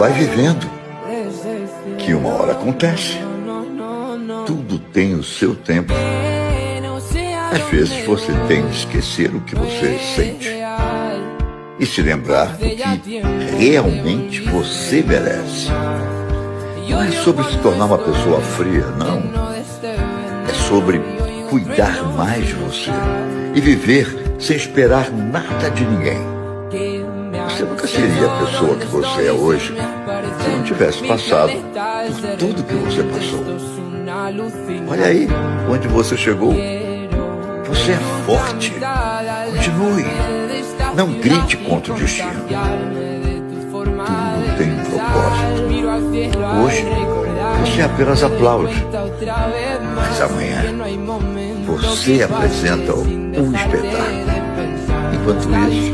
vai vivendo, que uma hora acontece. Tudo tem o seu tempo. Às vezes você tem que esquecer o que você sente e se lembrar do que realmente você merece. Não é sobre se tornar uma pessoa fria, não. É sobre cuidar mais de você e viver sem esperar nada de ninguém. Você nunca seria a pessoa que você é hoje se não tivesse passado por tudo que você passou. Olha aí onde você chegou. Você é forte. Continue. Não grite contra o destino. Tudo tem um propósito. Hoje, você apenas aplaude. Mas amanhã, você apresenta um espetáculo. Enquanto isso,